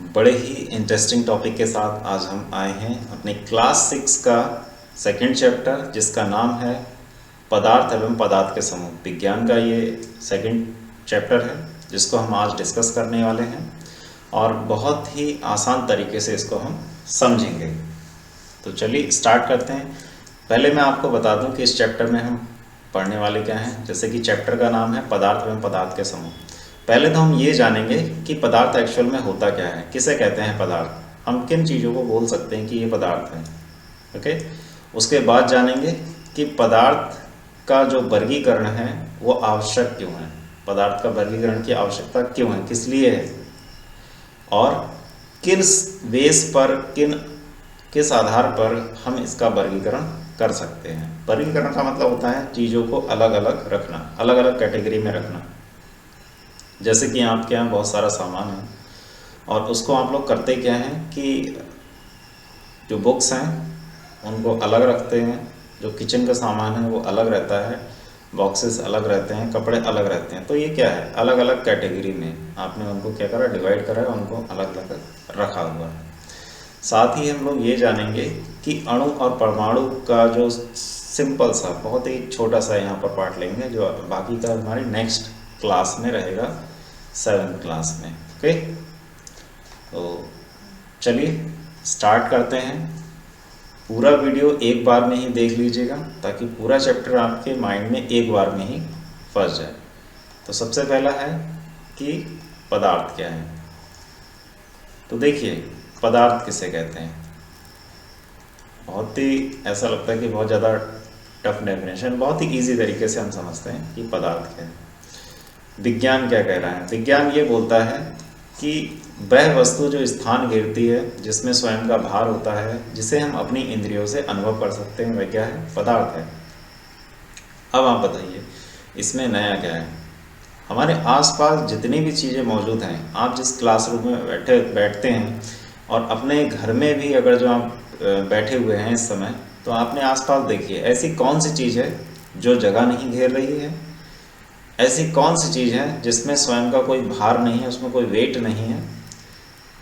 बड़े ही interesting topic के साथ आज हम आए हैं अपने क्लास 6 का सेकंड चैप्टर, जिसका नाम है पदार्थ एवं पदार्थ के समूह। विज्ञान का ये सेकंड चैप्टर है जिसको हम आज डिस्कस करने वाले हैं और बहुत ही आसान तरीके से इसको हम समझेंगे। तो चलिए स्टार्ट करते हैं। पहले मैं आपको बता दूं कि इस चैप्टर में हम पढ़ने वाले क्या हैं। जैसे कि चैप्टर का नाम है पदार्थ एवं पदार्थ के समूह। पहले तो हम ये जानेंगे कि पदार्थ एक्चुअल में होता क्या है, किसे कहते हैं पदार्थ, हम किन चीज़ों को बोल सकते हैं कि ये पदार्थ है। ओके, उसके बाद जानेंगे कि पदार्थ का जो वर्गीकरण है वो आवश्यक क्यों है, पदार्थ का वर्गीकरण की आवश्यकता क्यों है, किस लिए है, और किस बेस पर किस आधार पर हम इसका वर्गीकरण कर सकते हैं। वर्गीकरण का मतलब होता है चीज़ों को अलग अलग रखना, अलग अलग कैटेगरी में रखना। जैसे कि आपके यहाँ बहुत सारा सामान है और उसको आप लोग करते क्या हैं कि जो बुक्स हैं उनको अलग रखते हैं, जो किचन का सामान है वो अलग रहता है, बॉक्सेस अलग रहते हैं, कपड़े अलग रहते हैं। तो ये क्या है, अलग अलग कैटेगरी में आपने उनको क्या करा, डिवाइड करा, उनको अलग अलग रखा हुआ है। साथ ही हम लोग ये जानेंगे कि अणु और परमाणु का जो सिंपल सा बहुत ही छोटा सा यहाँ पर पार्ट लेंगे, जो बाकी का हमारी नेक्स्ट क्लास में रहेगा, 7th क्लास में। ओके, तो चलिए स्टार्ट करते हैं। पूरा वीडियो एक बार में ही देख लीजिएगा ताकि पूरा चैप्टर आपके माइंड में एक बार में ही फंस जाए। तो सबसे पहला है कि पदार्थ क्या है। तो देखिए, पदार्थ किसे कहते हैं। बहुत ही ऐसा लगता है कि बहुत ज़्यादा टफ डेफिनेशन, बहुत ही इजी तरीके से हम समझते हैं कि पदार्थ क्या है। विज्ञान क्या कह रहा है, विज्ञान ये बोलता है कि वह वस्तु जो स्थान घेरती है, जिसमें स्वयं का भार होता है, जिसे हम अपनी इंद्रियों से अनुभव कर सकते हैं, वह क्या है, पदार्थ है। अब आप बताइए इसमें नया क्या है। हमारे आसपास जितनी भी चीज़ें मौजूद हैं, आप जिस क्लासरूम में बैठते हैं और अपने घर में भी अगर जो आप बैठे हुए हैं इस समय, तो आपने आसपास देखिए ऐसी कौन सी चीज़ है जो जगह नहीं घेर रही है, ऐसी कौन सी चीज़ है जिसमें स्वयं का कोई भार नहीं है, उसमें कोई वेट नहीं है,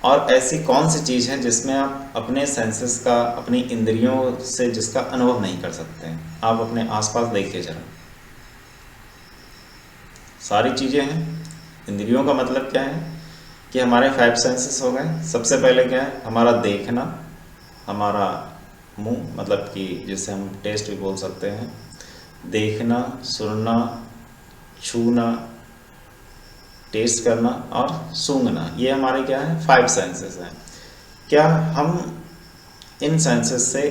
और ऐसी कौन सी चीज़ है जिसमें आप अपने सेंसेस का, अपनी इंद्रियों से जिसका अनुभव नहीं कर सकते हैं। आप अपने आसपास देखिए जरा, सारी चीज़ें हैं। इंद्रियों का मतलब क्या है कि हमारे 5 सेंसेस हो गए। सबसे पहले क्या है, हमारा देखना, हमारा मुंह, मतलब कि जिसे हम टेस्ट भी बोल सकते हैं, देखना, सुनना, छूना, टेस्ट करना और सूंघना, ये हमारे क्या है, 5 सेंसेस हैं। क्या हम इन सेंसेस से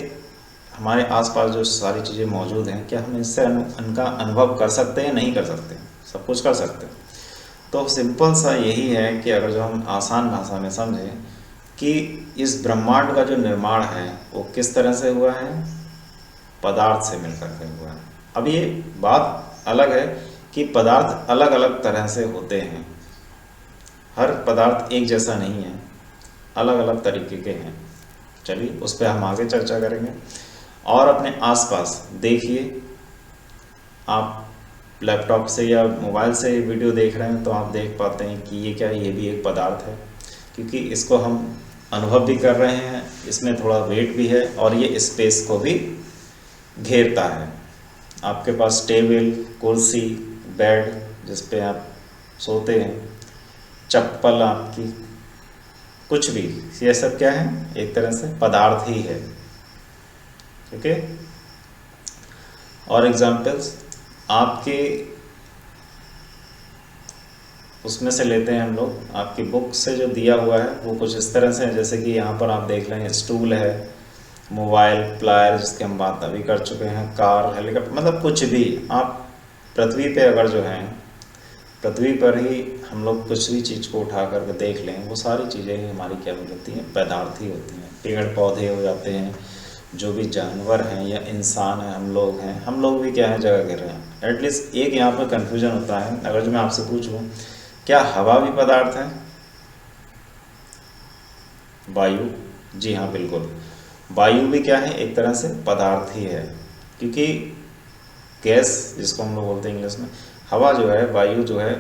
हमारे आसपास जो सारी चीज़ें मौजूद हैं, क्या हम इससे उनका अनुभव कर सकते हैं, नहीं कर सकते, सब कुछ कर सकते हैं। तो सिंपल सा यही है कि अगर जो हम आसान भाषा में समझें कि इस ब्रह्मांड का जो निर्माण है वो किस तरह से हुआ है, पदार्थ से मिलकर के हुआ है। अब ये बात अलग है कि पदार्थ अलग अलग तरह से होते हैं, हर पदार्थ एक जैसा नहीं है, अलग अलग तरीके के हैं। चलिए उस पर हम आगे चर्चा करेंगे। और अपने आसपास देखिए, आप लैपटॉप से या मोबाइल से वीडियो देख रहे हैं तो आप देख पाते हैं कि ये क्या है, ये भी एक पदार्थ है, क्योंकि इसको हम अनुभव भी कर रहे हैं, इसमें थोड़ा वेट भी है और ये स्पेस को भी घेरता है। आपके पास टेबल, कुर्सी, बेड जिस पे आप सोते हैं, चप्पल आपकी, कुछ भी, ये सब क्या है, एक तरह से पदार्थ ही है। ओके, और एग्जाम्पल्स आपके उसमें से लेते हैं हम लोग, आपकी बुक से जो दिया हुआ है वो कुछ इस तरह से है। जैसे कि यहाँ पर आप देख लें, स्टूल है, मोबाइल, प्लायर जिसकी हम बात अभी कर चुके हैं, कार, हेलीकॉप्टर, मतलब कुछ भी। आप पृथ्वी पे अगर जो हैं, पृथ्वी पर ही हम लोग कुछ भी चीज़ को उठा करके देख लें, वो सारी चीज़ें हमारी क्या हो जाती हैं, पदार्थ ही होती हैं। पेड़ पौधे हो जाते हैं, जो भी जानवर हैं या इंसान हैं, हम लोग भी क्या है, जगह घेर रहे हैं। एटलीस्ट एक यहाँ पर कन्फ्यूजन होता है, अगर जो मैं आपसे पूछूँ क्या हवा भी पदार्थ है, वायु, जी हाँ बिल्कुल, वायु भी क्या है, एक तरह से पदार्थ ही है, क्योंकि गैस जिसको हम लोग बोलते हैं इंग्लिश में, हवा जो है, वायु जो है,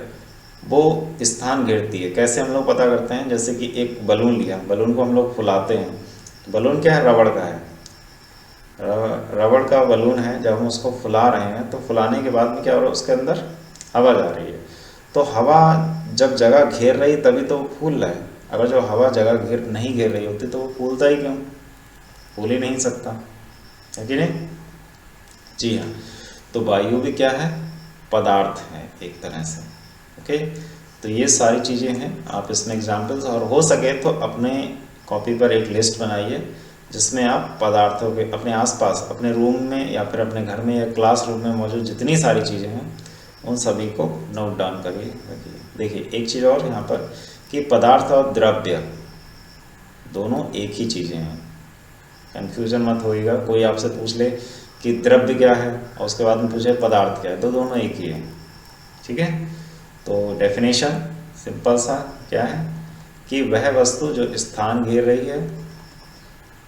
वो स्थान घेरती है। कैसे हम लोग पता करते हैं? जैसे कि एक बलून लिया, बलून को हम लोग फुलाते हैं। बलून क्या है? रबड़ का है। रबड़ का बलून है। जब हम उसको फुला रहे हैं तो फुलाने के बाद में क्या हो रहा है? उसके अंदर हवा जा रही है। तो हवा जब जगह घेर रही तभी तो वो फूल रहा है। अगर जो हवा जगह नहीं घेर रही होती तो वो फूलता ही क्यों? फूल ही नहीं सकता, है कि नहीं? जी हाँ। तो वायु भी क्या है? पदार्थ है एक तरह से। ओके, तो ये सारी चीज़ें हैं। आप इसमें एग्जाम्पल्स, और हो सके तो अपने कॉपी पर एक लिस्ट बनाइए जिसमें आप पदार्थों के अपने आसपास, अपने रूम में या फिर अपने घर में या क्लासरूम में मौजूद जितनी सारी चीज़ें हैं उन सभी को नोट डाउन करिए, रखिए। देखिए एक चीज़ और यहाँ पर कि पदार्थ और द्रव्य दोनों एक ही चीज़ें हैं। कन्फ्यूज़न मत होइएगा। कोई आपसे पूछ ले कि द्रव्य क्या है और उसके बाद में पूछे पदार्थ क्या है, तो दोनों एक ही है। ठीक है, तो डेफिनेशन सिंपल सा क्या है कि वह वस्तु जो स्थान घेर रही है,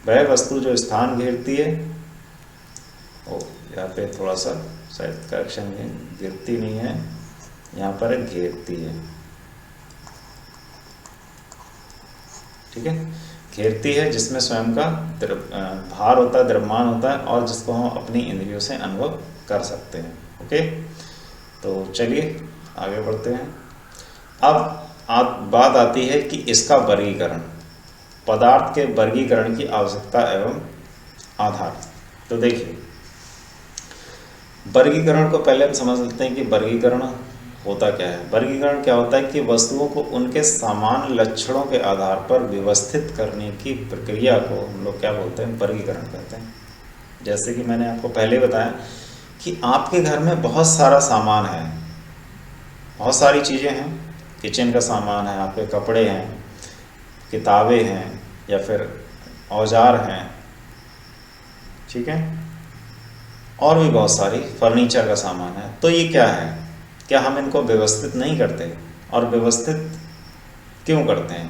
वह वस्तु जो स्थान घेरती है, ओ यहाँ पे थोड़ा सा शायद करेक्शन में, गिरती नहीं है, यहाँ पर घेरती है। ठीक है, घेरती है, जिसमें स्वयं का भार होता है, द्रव्यमान होता है, और जिसको हम अपनी इंद्रियों से अनुभव कर सकते हैं। ओके, तो चलिए आगे बढ़ते हैं। अब बात आती है कि इसका वर्गीकरण, पदार्थ के वर्गीकरण की आवश्यकता एवं आधार। तो देखिए, वर्गीकरण को पहले हम समझ लेते हैं कि वर्गीकरण होता क्या है। वर्गीकरण क्या होता है कि वस्तुओं को उनके सामान्य लक्षणों के आधार पर व्यवस्थित करने की प्रक्रिया को हम लोग क्या बोलते हैं? वर्गीकरण कहते हैं। जैसे कि मैंने आपको पहले बताया कि आपके घर में बहुत सारा सामान है, बहुत सारी चीज़ें हैं। किचन का सामान है, आपके कपड़े हैं, किताबें हैं, या फिर औजार हैं, ठीक है, और भी बहुत सारी फर्नीचर का सामान है। तो ये क्या है? क्या हम इनको व्यवस्थित नहीं करते? और व्यवस्थित क्यों करते हैं?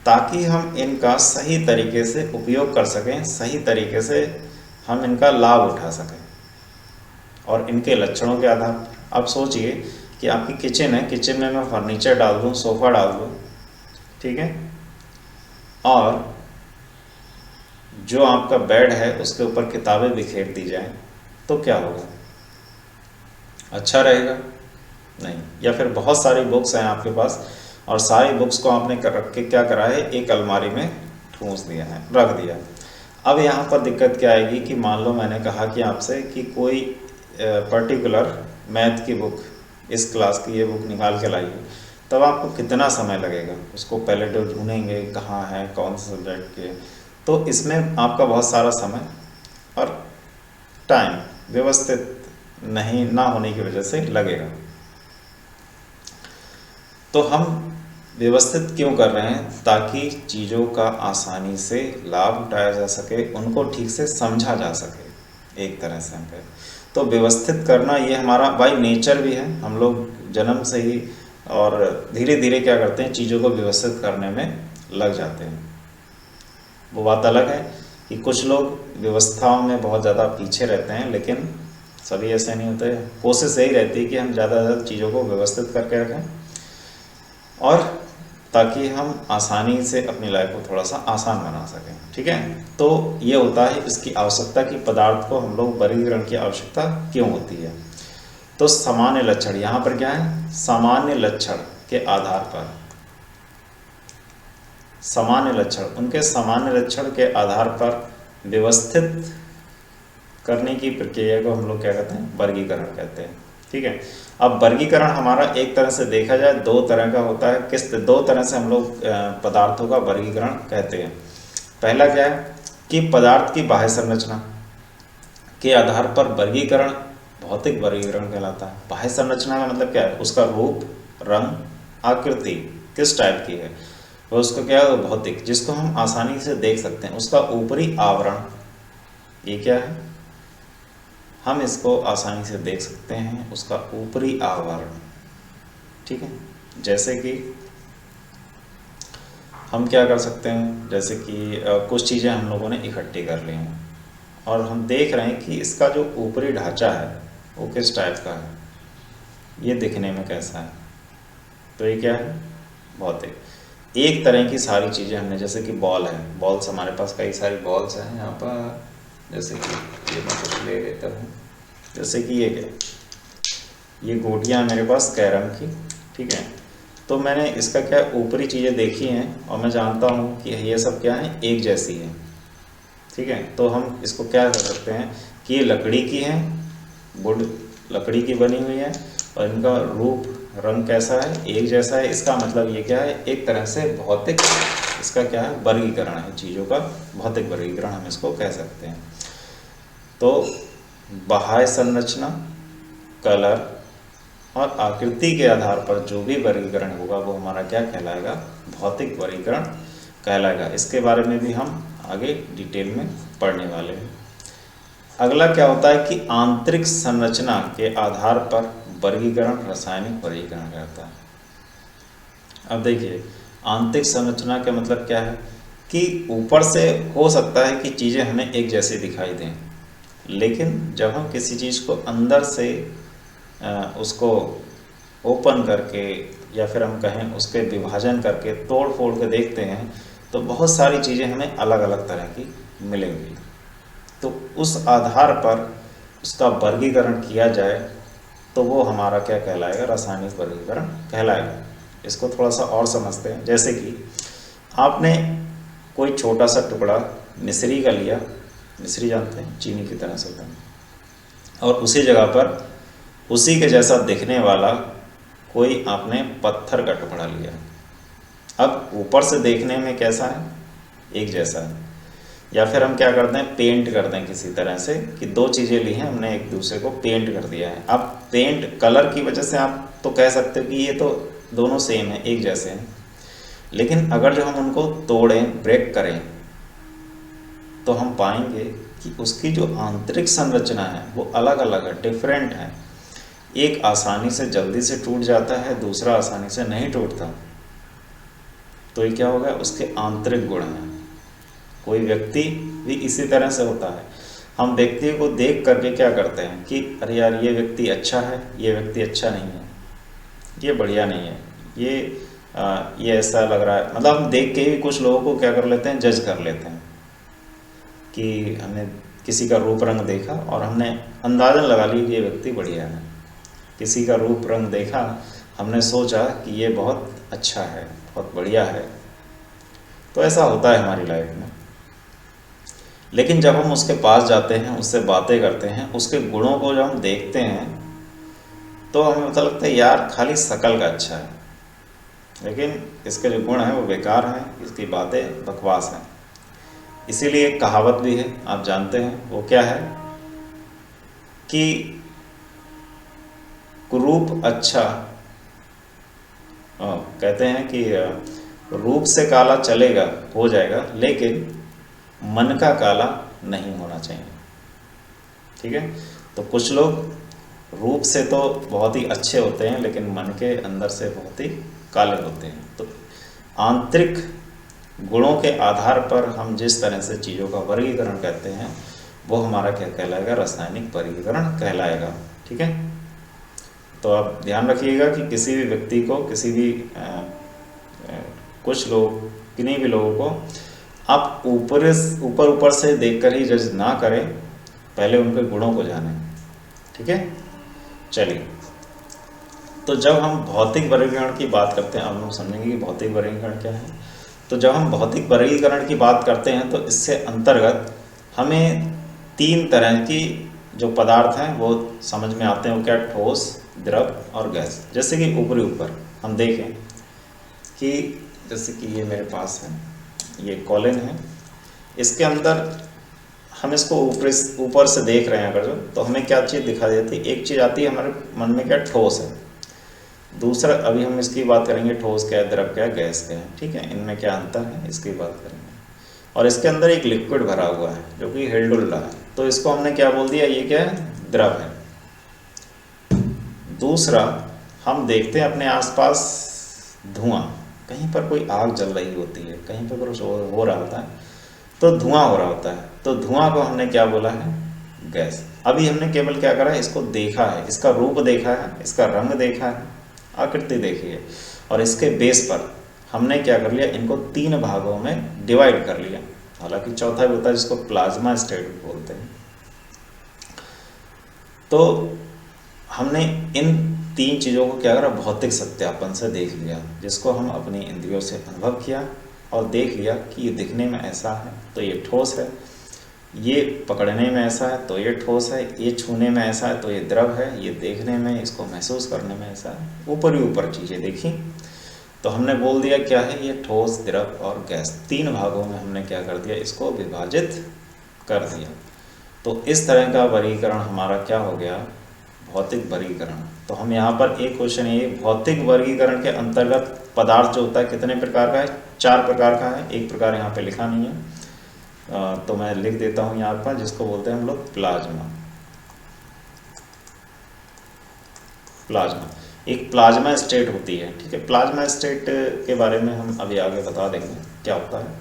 ताकि हम इनका सही तरीके से उपयोग कर सकें, सही तरीके से हम इनका लाभ उठा सकें, और इनके लक्षणों के आधार पर। अब सोचिए कि आपकी किचन है, किचन में मैं फर्नीचर डाल दूँ, सोफ़ा डाल दूँ, ठीक है, और जो आपका बेड है उसके ऊपर किताबें बिखेर दी जाएं, तो क्या होगा? अच्छा रहेगा? नहीं। या फिर बहुत सारी बुक्स हैं आपके पास और सारी बुक्स को आपने रख के क्या करा है? एक अलमारी में ठूंस दिया है, रख दिया। अब यहाँ पर दिक्कत क्या आएगी कि मान लो मैंने कहा कि आपसे कि कोई पर्टिकुलर मैथ की बुक, इस क्लास की ये बुक निकाल के लाइए, तब आपको कितना समय लगेगा? उसको पहले तो ढूंढेंगे कहाँ है, कौन से सब्जेक्ट के, तो इसमें आपका बहुत सारा समय और टाइम व्यवस्थित नहीं ना होने की वजह से लगेगा। तो हम व्यवस्थित क्यों कर रहे हैं? ताकि चीज़ों का आसानी से लाभ उठाया जा सके, उनको ठीक से समझा जा सके, एक तरह से हम कहें तो व्यवस्थित करना ये हमारा बाय नेचर भी है। हम लोग जन्म से ही और धीरे धीरे क्या करते हैं? चीज़ों को व्यवस्थित करने में लग जाते हैं। वो बात अलग है कि कुछ लोग व्यवस्थाओं में बहुत ज़्यादा पीछे रहते हैं, लेकिन सभी ऐसे नहीं होते। कोशिश यही रहती है कि हम ज़्यादा से ज़्यादा चीज़ों को व्यवस्थित करके रखें, और ताकि हम आसानी से अपनी लाइफ को थोड़ा सा आसान बना सकें। ठीक है, तो ये होता है इसकी आवश्यकता कि पदार्थ को हम लोग वर्गीकरण की आवश्यकता क्यों होती है। तो सामान्य लक्षण, यहाँ पर क्या है? सामान्य लक्षण के आधार पर, सामान्य लक्षण, उनके सामान्य लक्षण के आधार पर व्यवस्थित करने की प्रक्रिया को हम लोग क्या कहते हैं? वर्गीकरण कहते हैं। ठीक है, अब वर्गीकरण हमारा एक तरह से देखा जाए दो तरह का होता है। किस दो तरह से हम लोग पदार्थों का वर्गीकरण कहते हैं? पहला क्या है कि पदार्थ की बाह्य संरचना के आधार पर वर्गीकरण भौतिक वर्गीकरण कहलाता है। बाह्य संरचना का मतलब क्या है? उसका रूप, रंग, आकृति किस टाइप की है, वो उसका क्या है? भौतिक, जिसको हम आसानी से देख सकते हैं। उसका ऊपरी आवरण, ये क्या है? हम इसको आसानी से देख सकते हैं, उसका ऊपरी आवरण। ठीक है, जैसे कि हम क्या कर सकते हैं? जैसे कि कुछ चीज़ें हम लोगों ने इकट्ठी कर ली हैं और हम देख रहे हैं कि इसका जो ऊपरी ढांचा है वो किस टाइप का है, ये दिखने में कैसा है। तो ये क्या है, भौतिक। एक तरह की सारी चीज़ें हमने, जैसे कि बॉल है, बॉल्स हमारे पास कई सारी बॉल्स हैं यहाँ पर, जैसे कि ये मैं कुछ ले लेता हूँ, जैसे कि ये क्या, ये गोटियाँ मेरे पास कैरम की, ठीक है। तो मैंने इसका क्या ऊपरी चीज़ें देखी हैं और मैं जानता हूँ कि ये सब क्या है, एक जैसी है, ठीक है। तो हम इसको क्या कर सकते हैं कि ये लकड़ी की है, वुड लकड़ी की बनी हुई है और इनका रूप रंग कैसा है, एक जैसा है। इसका मतलब ये क्या है, एक तरह से भौतिक, इसका क्या है, वर्गीकरण है, चीज़ों का भौतिक वर्गीकरण हम इसको कह सकते हैं। तो बाह्य संरचना, कलर और आकृति के आधार पर जो भी वर्गीकरण होगा वो हमारा क्या कहलाएगा, भौतिक वर्गीकरण कहलाएगा। इसके बारे में भी हम आगे डिटेल में पढ़ने वाले हैं। अगला क्या होता है कि आंतरिक संरचना के आधार पर वर्गीकरण रासायनिक वर्गीकरण कहता है। अब देखिए, आंतरिक संरचना का मतलब क्या है कि ऊपर से हो सकता है कि चीज़ें हमें एक जैसी दिखाई दें, लेकिन जब हम किसी चीज़ को अंदर से उसको ओपन करके या फिर हम कहें उसके विभाजन करके तोड़ फोड़ के देखते हैं तो बहुत सारी चीज़ें हमें अलग अलग तरह की मिलेंगी। तो उस आधार पर उसका वर्गीकरण किया जाए तो वो हमारा क्या कहलाएगा, रासायनिक वर्गीकरण कहलाएगा। इसको थोड़ा सा और समझते हैं। जैसे कि आपने कोई छोटा सा टुकड़ा मिश्री का लिया, मिश्री जानते हैं, चीनी की तरह से होता है, और उसी जगह पर उसी के जैसा दिखने वाला कोई आपने पत्थर का टुकड़ा लिया। अब ऊपर से देखने में कैसा है, एक जैसा है। या फिर हम क्या करते हैं, पेंट करते हैं किसी तरह से कि दो चीज़ें ली हैं हमने, एक दूसरे को पेंट कर दिया है। अब पेंट कलर की वजह से आप तो कह सकते हो कि ये तो दोनों सेम है, एक जैसे हैं, लेकिन अगर जो हम उनको तोड़ें, ब्रेक करें, तो हम पाएंगे कि उसकी जो आंतरिक संरचना है वो अलग अलग है, डिफरेंट है। एक आसानी से जल्दी से टूट जाता है, दूसरा आसानी से नहीं टूटता। तो ये क्या होगा, उसके आंतरिक गुण हैं। कोई व्यक्ति भी इसी तरह से होता है। हम व्यक्ति को देख करके क्या करते हैं कि अरे यार ये व्यक्ति अच्छा है, ये व्यक्ति अच्छा नहीं है, ये बढ़िया नहीं है, ये ऐसा लग रहा है। मतलब हम देख के ही कुछ लोगों को क्या कर लेते हैं, जज कर लेते हैं कि हमने किसी का रूप रंग देखा और हमने अंदाज़ा लगा लिया कि ये व्यक्ति बढ़िया है। किसी का रूप रंग देखा, हमने सोचा कि ये बहुत अच्छा है, बहुत बढ़िया है। तो ऐसा होता है हमारी लाइफ में। लेकिन जब हम उसके पास जाते हैं, उससे बातें करते हैं, उसके गुणों को जब हम देखते हैं तो हमें पता लगता है यार खाली शकल का अच्छा है, लेकिन इसके जो गुण हैं वो बेकार हैं, इसकी बातें बकवास हैं। इसीलिए एक कहावत भी है, आप जानते हैं, वो क्या है कि रूप अच्छा, कहते हैं कि रूप से काला चलेगा, हो जाएगा, लेकिन मन का काला नहीं होना चाहिए। ठीक है। तो कुछ लोग रूप से तो बहुत ही अच्छे होते हैं, लेकिन मन के अंदर से बहुत ही काले होते हैं। तो आंतरिक गुणों के आधार पर हम जिस तरह से चीज़ों का वर्गीकरण कहते हैं वो हमारा क्या कहलाएगा, रासायनिक वर्गीकरण कहलाएगा। ठीक है। तो आप ध्यान रखिएगा कि किसी भी व्यक्ति को, किसी भी कुछ लोग, किन्हीं भी लोगों को आप ऊपर से देखकर ही जज ना करें, पहले उनके गुणों को जानें। ठीक है। चलिए, तो जब हम भौतिक वर्गीकरण की बात करते हैं, अब हम समझेंगे कि भौतिक वर्गीकरण क्या है। तो जब हम भौतिक वर्गीकरण की बात करते हैं तो इससे अंतर्गत हमें तीन तरह की जो पदार्थ हैं वो समझ में आते हैं। वो क्या, ठोस, द्रव और गैस। जैसे कि ऊपर हम देखें कि जैसे कि ये मेरे पास है, ये कॉलिन है, इसके अंदर हम इसको ऊपर से देख रहे हैं अगर जो, तो हमें क्या चीज़ दिखाई देती है, एक चीज़ आती है हमारे मन में, क्या, ठोस है। दूसरा, अभी हम इसकी बात करेंगे, ठोस क्या है, द्रव क्या है, गैस क्या है। ठीक है, इनमें क्या अंतर है इसकी बात करेंगे। और इसके अंदर एक लिक्विड भरा हुआ है जो कि हिलडुल रहा है, तो इसको हमने क्या बोल दिया, ये क्या है, द्रव है। दूसरा, हम देखते हैं अपने आसपास धुआं, कहीं पर कोई आग जल रही होती है, कहीं पर कुछ हो रहा होता है, तो धुआं हो रहा होता है, तो धुआं को हमने क्या बोला है, गैस। अभी हमने केवल क्या करा है, इसको देखा है, इसका रूप देखा है, इसका रंग देखा है, आकृति देखी है, और इसके बेस पर हमने क्या कर लिया, इनको 3 भागों में डिवाइड कर लिया। हालांकि चौथा भी होता है जिसको प्लाज्मा स्टेट बोलते हैं। तो हमने इन 3 चीज़ों को क्या करा, भौतिक सत्यापन से देख लिया, जिसको हम अपनी इंद्रियों से अनुभव किया और देख लिया कि ये दिखने में ऐसा है तो ये ठोस है, ये पकड़ने में ऐसा है तो ये ठोस है, ये छूने में ऐसा है तो ये द्रव है, ये देखने में, इसको महसूस करने में ऐसा है। ऊपर ही ऊपर चीज़ें देखी तो हमने बोल दिया क्या है, ये ठोस, द्रव और गैस। 3 भागों में हमने क्या कर दिया, इसको विभाजित कर दिया। तो इस तरह का वर्गीकरण हमारा क्या हो गया, भौतिक वर्गीकरण। तो हम यहाँ पर एक क्वेश्चन, ये भौतिक वर्गीकरण के अंतर्गत पदार्थ जो होता है कितने प्रकार का है, 4 प्रकार का है। एक प्रकार यहाँ पे लिखा नहीं है तो मैं लिख देता हूँ यहाँ पर, जिसको बोलते हैं हम लोग प्लाज्मा। प्लाज्मा एक प्लाज्मा स्टेट होती है, ठीक है। प्लाज्मा स्टेट के बारे में हम अभी आगे बता देंगे क्या होता है।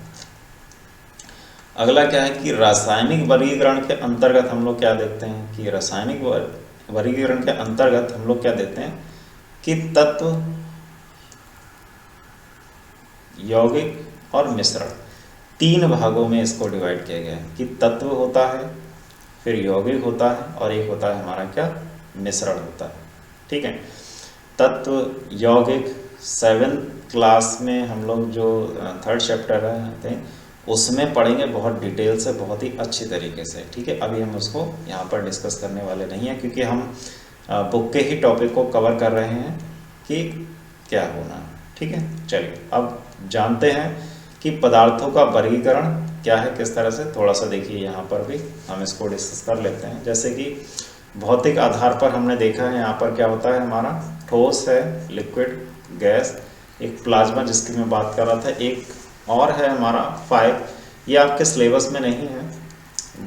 अगला क्या है कि रासायनिक वर्गीकरण के अंतर्गत हम लोग क्या देखते हैं कि रासायनिक वर्गीकरण के अंतर्गत हम लोग क्या देते हैं कि तत्व, यौगिक और मिश्रण, 3 भागों में इसको डिवाइड किया गया है कि तत्व होता है, फिर यौगिक होता है और एक होता है हमारा क्या, मिश्रण होता है, ठीक है। तत्व, यौगिक 7th क्लास में हम लोग जो 3rd चैप्टर है उसमें पढ़ेंगे बहुत डिटेल से, बहुत ही अच्छी तरीके से, ठीक है। अभी हम उसको यहाँ पर डिस्कस करने वाले नहीं हैं क्योंकि हम बुक के ही टॉपिक को कवर कर रहे हैं कि क्या होना है, ठीक है। चलिए अब जानते हैं कि पदार्थों का वर्गीकरण क्या है, किस तरह से, थोड़ा सा देखिए यहाँ पर भी हम इसको डिस्कस कर लेते हैं। जैसे कि भौतिक आधार पर हमने देखा है यहाँ पर क्या होता है, हमारा ठोस है, लिक्विड, गैस, एक प्लाज्मा जिसकी मैं बात कर रहा था, एक और है हमारा 5, ये आपके सिलेबस में नहीं है,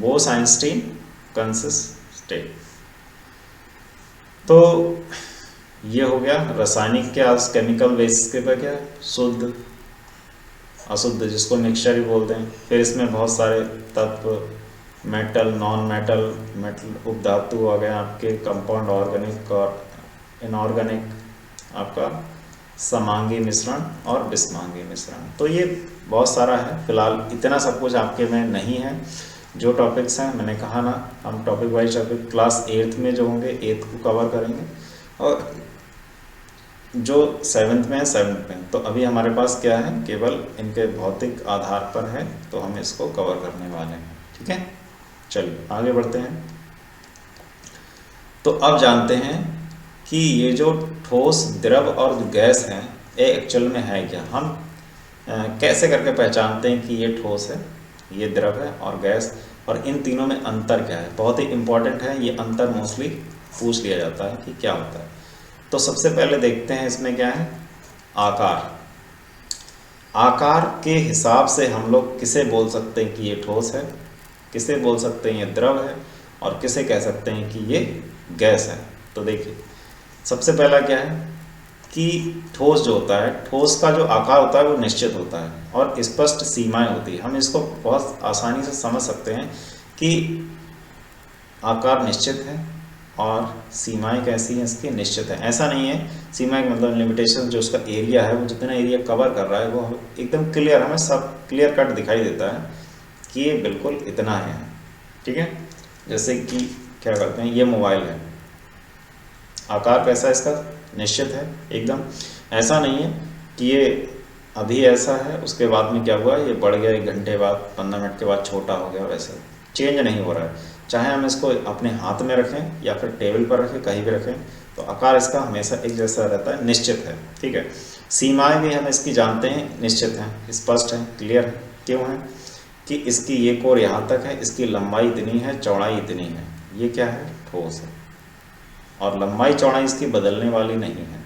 बोस-आइंस्टीन कंसिस्टेंट। तो ये हो गया रासायनिक के केमिकल बेसिस के पर क्या, शुद्ध, अशुद्ध, जिसको मिक्सचर ही बोलते हैं। फिर इसमें बहुत सारे तत्व, मेटल, नॉन मेटल, मेटल उपधातु आ गए आपके, कंपाउंड, ऑर्गेनिक और इनऑर्गेनिक, आपका समांगी मिश्रण और विषमांगी मिश्रण। तो ये बहुत सारा है, फिलहाल इतना सब कुछ आपके में नहीं है। जो टॉपिक्स हैं मैंने कहा ना, हम topic wise topic class 8th में जो होंगे 8th को कवर करेंगे और जो 7th में है 7th में। तो अभी हमारे पास क्या है, केवल इनके भौतिक आधार पर है, तो हम इसको कवर करने वाले हैं, ठीक है। चलिए आगे बढ़ते हैं। तो अब जानते हैं कि ये जो ठोस, द्रव और गैस हैं ये एक्चुअल में है क्या। हम कैसे करके पहचानते हैं कि ये ठोस है, ये द्रव है और गैस, और इन तीनों में अंतर क्या है, बहुत ही इम्पोर्टेंट है ये अंतर, मोस्टली पूछ लिया जाता है कि क्या होता है। तो सबसे पहले देखते हैं इसमें क्या है, आकार। आकार के हिसाब से हम लोग किसे बोल सकते हैं कि ये ठोस है, किसे बोल सकते हैं ये द्रव है, और किसे कह सकते हैं कि ये गैस है। तो देखिए सबसे पहला क्या है कि ठोस जो होता है, ठोस का जो आकार होता है वो निश्चित होता है और स्पष्ट सीमाएं होती है। हम इसको बहुत आसानी से समझ सकते हैं कि आकार निश्चित है और सीमाएं कैसी हैं इसकी, निश्चित है। ऐसा नहीं है सीमाएं मतलब लिमिटेशन, जो उसका एरिया है वो जितना एरिया कवर कर रहा है वो एकदम क्लियर, हमें सब क्लियर कट दिखाई देता है कि ये बिल्कुल इतना है, ठीक है। जैसे कि क्या करते हैं, ये मोबाइल है, आकार कैसा है इसका, निश्चित है एकदम। ऐसा नहीं है कि ये अभी ऐसा है उसके बाद में क्या हुआ, ये बढ़ गया 1 घंटे बाद, 15 मिनट के बाद छोटा हो गया, वैसे चेंज नहीं हो रहा है। चाहे हम इसको अपने हाथ में रखें या फिर टेबल पर रखें, कहीं भी रखें, तो आकार इसका हमेशा एक जैसा रहता है, निश्चित है, ठीक है। सीमाएं भी हम इसकी जानते हैं, निश्चित हैं, स्पष्ट हैं, क्लियर है। क्यों है कि इसकी ये कोर यहाँ तक है, इसकी लंबाई इतनी है, चौड़ाई इतनी है, ये क्या है, ठोस है, और लंबाई चौड़ाई इसकी बदलने वाली नहीं है,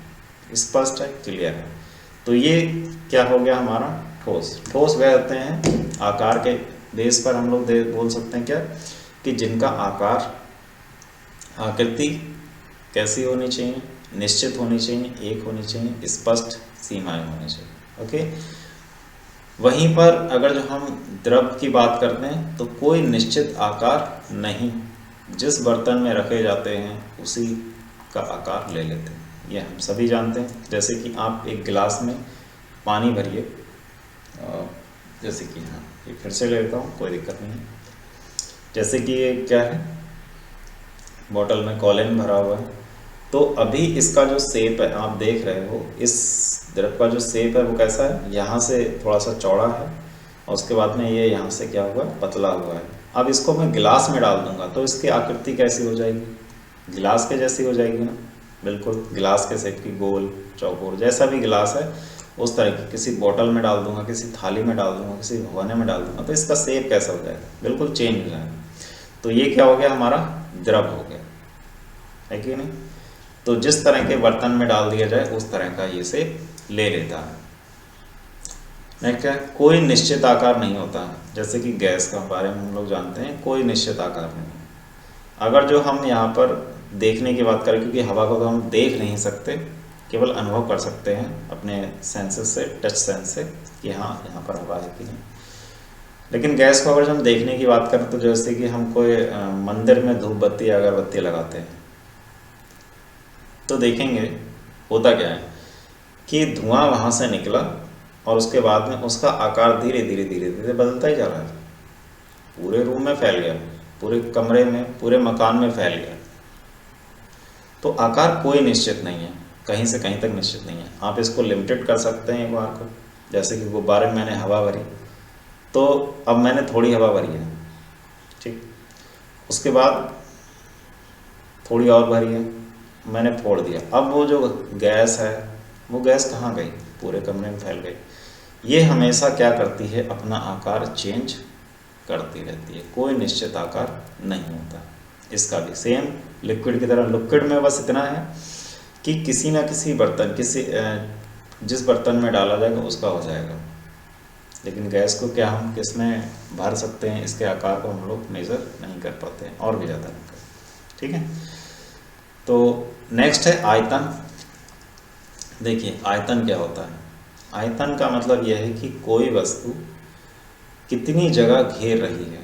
स्पष्ट है, क्लियर है। तो ये क्या हो गया हमारा ठोस। ठोस वह होते हैं आकार के बेस पर हम लोग बोल सकते हैं क्या कि जिनका आकार, आकृति कैसी होनी चाहिए, निश्चित होनी चाहिए, एक होनी चाहिए, स्पष्ट सीमाएं होनी चाहिए, ओके। वहीं पर अगर जो हम द्रव की बात करते हैं तो कोई निश्चित आकार नहीं, जिस बर्तन में रखे जाते हैं उसी का आकार ले लेते हैं। ये हम सभी जानते हैं। जैसे कि आप एक गिलास में पानी भरिए, जैसे कि हाँ ये फिर से ले लेता हूँ, कोई दिक्कत नहीं है। जैसे कि ये क्या है, बोतल में कॉलिन भरा हुआ है, तो अभी इसका जो शेप है आप देख रहे हो, इस द्रव का जो शेप है वो कैसा है, यहाँ से थोड़ा सा चौड़ा है और उसके बाद में ये यहाँ से क्या हुआ, पतला हुआ है। अब इसको मैं गिलास में डाल दूंगा तो इसकी आकृति कैसी हो जाएगी, गिलास के जैसी हो जाएगी ना, बिल्कुल गिलास के शेप की, गोल चौकोर जैसा भी गिलास है उस तरह की। किसी बोतल में डाल दूंगा, किसी थाली में डाल दूंगा, किसी भगोने में डाल दूंगा, तो इसका शेप कैसा हो जाएगा, बिल्कुल चेंज हो जाएगा। तो ये क्या हो गया, हमारा द्रव हो गया, है कि नहीं। तो जिस तरह के बर्तन में डाल दिया जाए उस तरह का ये शेप ले लेता है। नेक्स्ट है, कोई निश्चित आकार नहीं होता। जैसे कि गैस का बारे में हम लोग जानते हैं, कोई निश्चित आकार नहीं है। अगर जो हम यहाँ पर देखने की बात करें, क्योंकि हवा को तो हम देख नहीं सकते, केवल अनुभव कर सकते हैं अपने सेंसेस से, टच सेंस से कि हाँ यहाँ पर हवा है कि नहीं। लेकिन गैस को अगर हम देखने की बात करें तो जैसे कि हम कोई मंदिर में धूप बत्ती या अगरबत्ती लगाते हैं तो देखेंगे होता क्या है कि धुआं वहाँ से निकला और उसके बाद में उसका आकार धीरे धीरे धीरे धीरे बदलता ही जा रहा है, पूरे रूम में फैल गया, पूरे कमरे में, पूरे मकान में फैल गया। तो आकार कोई निश्चित नहीं है, कहीं से कहीं तक निश्चित नहीं है। आप इसको लिमिटेड कर सकते हैं एक बार को, जैसे कि गुब्बारे में मैंने हवा भरी तो अब मैंने थोड़ी हवा भरी है, ठीक, उसके बाद थोड़ी और भरी है, मैंने फोड़ दिया। अब वो जो गैस है वो गैस कहाँ गई, पूरे कमरे में फैल गई। ये हमेशा क्या करती है, अपना आकार चेंज करती रहती है, कोई निश्चित आकार नहीं होता। इसका भी सेम लिक्विड की तरह, लिक्विड में बस इतना है कि किसी ना किसी बर्तन, जिस बर्तन में डाला जाएगा उसका हो जाएगा। लेकिन गैस को क्या हम किस में भर सकते हैं, इसके आकार को हम लोग मेज़र नहीं कर पाते हैं, और भी ज़्यादा नहीं कर, ठीक है। तो नेक्स्ट है आयतन। देखिए आयतन क्या होता है, आयतन का मतलब यह है कि कोई वस्तु कितनी जगह घेर रही है,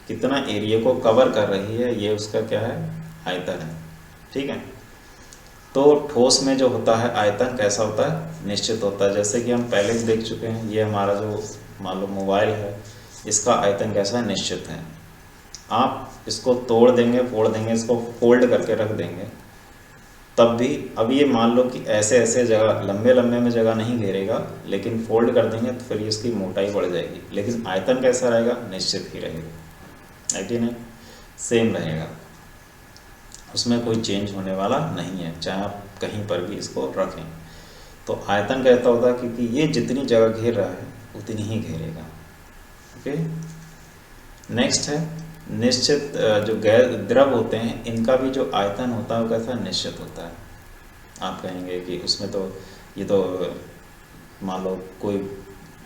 कितना एरिया को कवर कर रही है, ये उसका क्या है, आयतन है, ठीक है। तो ठोस में जो होता है आयतन कैसा होता है, निश्चित होता है। जैसे कि हम पहले ही देख चुके हैं, ये हमारा जो मान लो मोबाइल है, इसका आयतन कैसा है, निश्चित है। आप इसको तोड़ देंगे, फोड़ देंगे, इसको फोल्ड करके रख देंगे, तब भी अब ये मान लो कि ऐसे ऐसे जगह, लंबे लंबे में जगह नहीं घेरेगा, लेकिन फोल्ड कर देंगे तो फिर इसकी मोटाई बढ़ जाएगी, लेकिन आयतन कैसा रहेगा, निश्चित ही रहेगा, है कि नहीं, सेम रहेगा, उसमें कोई चेंज होने वाला नहीं है, चाहे आप कहीं पर भी इसको रखें। तो आयतन कहता होता है क्योंकि ये जितनी जगह घेर रहा है उतनी ही घेरेगा, ओके। नेक्स्ट है निश्चित, जो गैस द्रव होते हैं इनका भी जो आयतन होता है वो कैसा, निश्चित होता है। आप कहेंगे कि उसमें तो ये तो मान लो कोई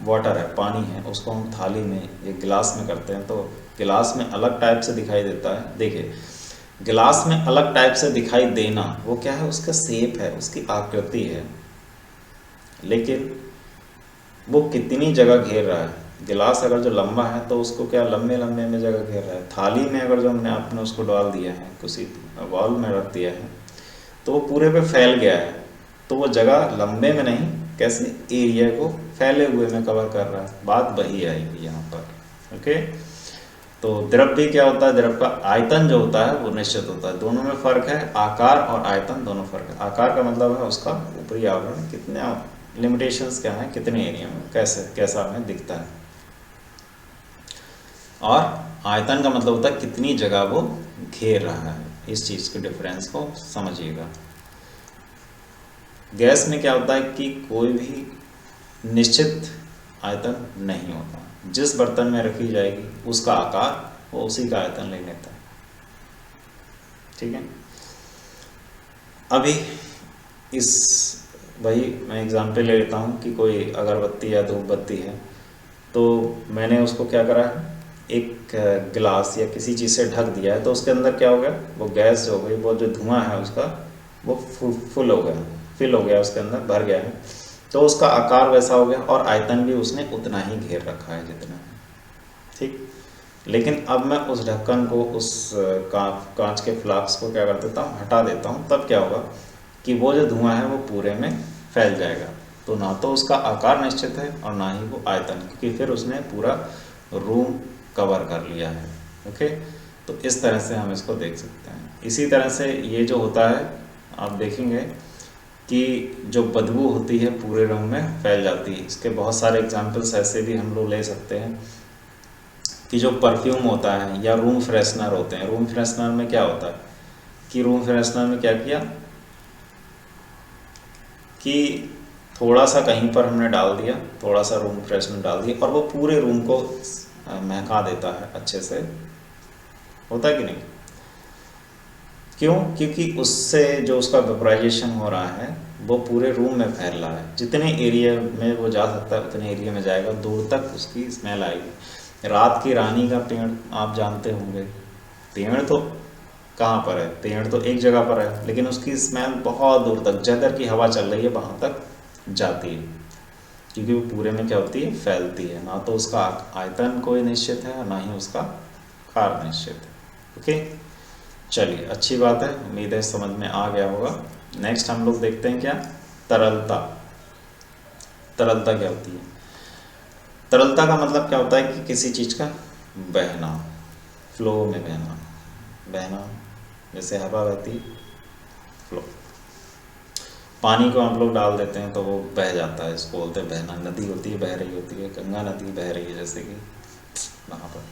वाटर है, पानी है, उसको हम थाली में या गिलास में करते हैं तो गिलास में अलग टाइप से दिखाई देता है। देखिए गिलास में अलग टाइप से दिखाई देना वो क्या है, उसका शेप है, उसकी आकृति है, लेकिन वो कितनी जगह घेर रहा है। गिलास अगर जो लंबा है तो उसको क्या लंबे लंबे में जगह घेर रहा है। थाली में अगर जो आपने उसको डाल दिया है, किसी वॉल में रख दिया है, तो वो पूरे पे फैल गया है, तो वो जगह लंबे में नहीं, कैसे एरिया को फैले हुए में कवर कर रहा है। बात वही आएगी यहाँ पर, ओके। तो द्रव भी क्या होता है, द्रव का आयतन जो होता है वो निश्चित होता है। दोनों में फर्क है, आकार और आयतन दोनों फर्क है। आकार का मतलब है उसका ऊपरी आवरण कितने, लिमिटेशंस क्या है, कितने एरिया में कैसा हमें दिखता है, और आयतन का मतलब होता है कितनी जगह वो घेर रहा है। इस चीज़ के डिफरेंस को समझिएगा। गैस में क्या होता है कि कोई भी निश्चित आयतन नहीं होता, जिस बर्तन में रखी जाएगी उसका आकार वो उसी का आयतन ले लेता है, ठीक है। अभी इस वही मैं एग्जाम्पल ले लेता हूँ कि कोई अगरबत्ती या धूप बत्ती है, तो मैंने उसको क्या करा है, एक गिलास या किसी चीज़ से ढक दिया है, तो उसके अंदर क्या हो गया, वो गैस जो हो गई, वो जो धुआं है उसका वो फुल हो गया, फिल हो गया, उसके अंदर भर गया है, तो उसका आकार वैसा हो गया और आयतन भी उसने उतना ही घेर रखा है जितना है, ठीक। लेकिन अब मैं उस ढक्कन को, उस कांच के फ्लास्क को क्या कर देता हूँ, हटा देता हूँ, तब क्या होगा कि वो जो धुआं है वो पूरे में फैल जाएगा। तो ना तो उसका आकार निश्चित है और ना ही वो आयतन, क्योंकि फिर उसने पूरा रूम कवर कर लिया है। ओके, तो इस तरह से हम इसको देख सकते हैं। इसी तरह से ये जो होता है, आप देखेंगे कि जो बदबू होती है पूरे रूम में फैल जाती है। इसके बहुत सारे एग्जाम्पल्स ऐसे भी हम लोग ले सकते हैं कि जो परफ्यूम होता है या रूम फ्रेशनर होते हैं। रूम फ्रेशनर में क्या होता है कि रूम फ्रेशनर में क्या किया कि थोड़ा सा कहीं पर हमने डाल दिया, थोड़ा सा रूम फ्रेशनर डाल दिया और वो पूरे रूम को महका देता है अच्छे से। होता है कि नहीं? क्यों? क्योंकि उससे जो उसका वेपराइजेशन हो रहा है वो पूरे रूम में फैल रहा है। जितने एरिया में वो जा सकता है उतने एरिया में जाएगा, दूर तक उसकी स्मेल आएगी। रात की रानी का पेड़ आप जानते होंगे। पेड़ तो कहाँ पर है? पेड़ तो एक जगह पर है, लेकिन उसकी स्मेल बहुत दूर तक, जिधर की हवा चल रही है वहाँ तक जाती है, क्योंकि वो पूरे में क्या होती है? फैलती है। ना तो उसका आयतन कोई निश्चित है और ना ही उसका आकार निश्चित है। ओके, चलिए अच्छी बात है, उम्मीद है समझ में आ गया होगा। नेक्स्ट हम लोग देखते हैं क्या? तरलता। तरलता क्या होती है? तरलता का मतलब क्या होता है कि किसी चीज़ का बहना, फ्लो में बहना। बहना जैसे हवा बहती, फ्लो। पानी को हम लोग डाल देते हैं तो वो बह जाता है, इसको बोलते हैं बहना। नदी होती है, बह रही होती है, गंगा नदी बह रही है जैसे कि वहाँ पर।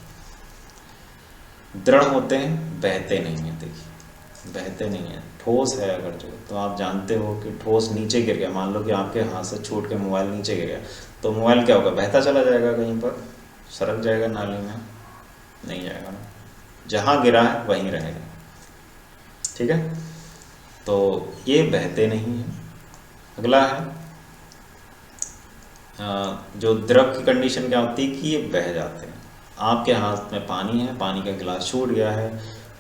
दृढ़ होते हैं, बहते नहीं हैं। देखिए, बहते नहीं हैं। ठोस है अगर जो, तो आप जानते हो कि ठोस नीचे गिर गया, मान लो कि आपके हाथ से छूट के मोबाइल नीचे गिर गया, तो मोबाइल क्या होगा? बहता चला जाएगा, कहीं पर सरक जाएगा नाली में? नहीं जाएगा ना, जहाँ गिरा है वहीं रहेगा। ठीक है, तो ये बहते नहीं हैं। अगला है जो द्रव की कंडीशन क्या होती है कि ये बह जाते हैं। आपके हाथ में पानी है, पानी का गिलास छूट गया है,